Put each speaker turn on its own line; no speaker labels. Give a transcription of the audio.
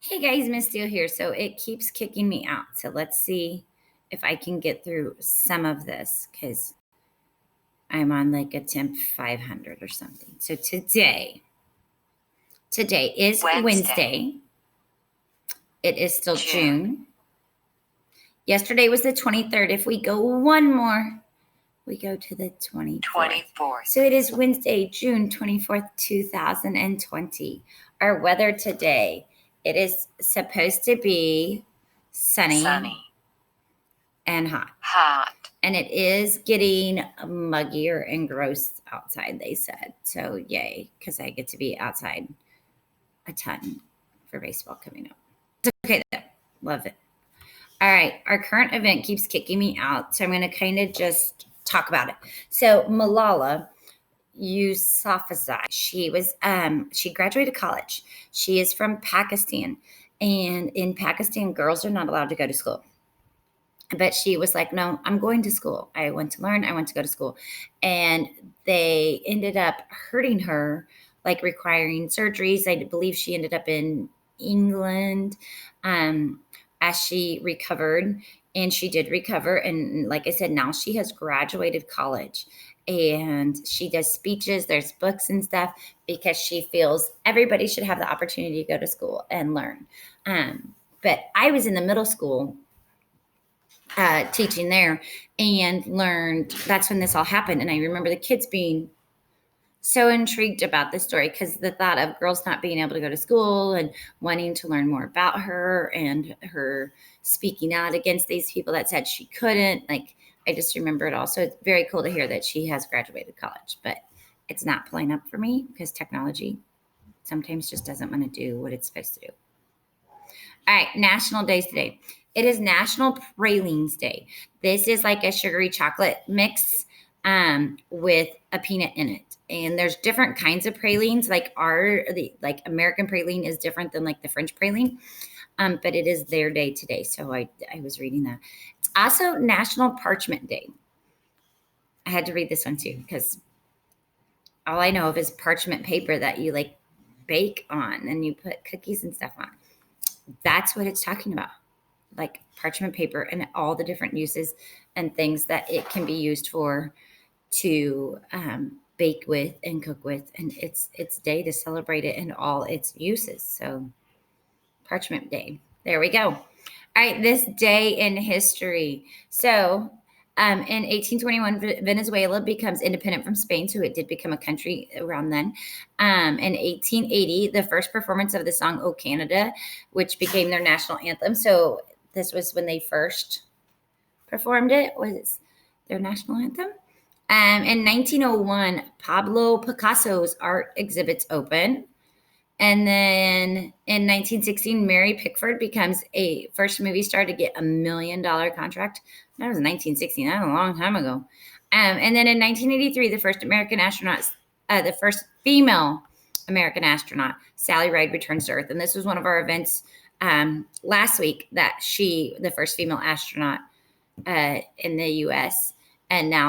Hey guys, Miss Steele here. So it keeps kicking me out. So let's see if I can get through some of this because I'm on like attempt 500 or something. So today is Wednesday. It is still June. Yesterday was the 23rd. If we go one more, we go to the 24th. So it is Wednesday, June 24th, 2020. Our weather today, it is supposed to be sunny and hot. And it is getting muggier and gross outside, they said. So yay, because I get to be outside a ton for baseball coming up. It's okay though. Love it. All right. Our current event keeps kicking me out. So I'm going to kind of just talk about it. So Malala Yousafzai, she graduated college. She is from Pakistan. And in Pakistan, girls are not allowed to go to school. But she was like, no, I'm going to school. I want to learn. I want to go to school. And they ended up hurting her, like requiring surgeries. I believe she ended up in England as she recovered. And she did recover. And like I said, now she has graduated college. And she does speeches. There's books and stuff because she feels everybody should have the opportunity to go to school and learn. But I was in the middle school teaching there and learned that's when this all happened. And I remember the kids being so intrigued about this story because the thought of girls not being able to go to school and wanting to learn more about her and her speaking out against these people that said she couldn't. Like, I just remember it all. So it's very cool to hear that she has graduated college, but it's not playing up for me because technology sometimes just doesn't want to do what it's supposed to do. All right, national days today. It is National Pralines Day. This is like a sugary chocolate mix with a peanut in it. And there's different kinds of pralines. Like American praline is different than like the French praline. But it is their day today. So I was reading that. It's also National Parchment Day. I had to read this one too because all I know of is parchment paper that you like bake on and you put cookies and stuff on. That's what it's talking about, like parchment paper and all the different uses and things that it can be used for to bake with and cook with. And it's day to celebrate it in all its uses. So Parchment Day. There we go. All right, this day in history. So in 1821, Venezuela becomes independent from Spain, so it did become a country around then. In 1880, the first performance of the song "O Canada," which became their national anthem. So this was when they first performed it, was their national anthem. In 1901, Pablo Picasso's art exhibits open. And then in 1916, Mary Pickford becomes a first movie star to get $1 million contract. That was 1916. That was a long time ago. And then in 1983, the first female American astronaut, Sally Ride, returns to Earth. And this was one of our events last week that the first female astronaut in the U.S., and now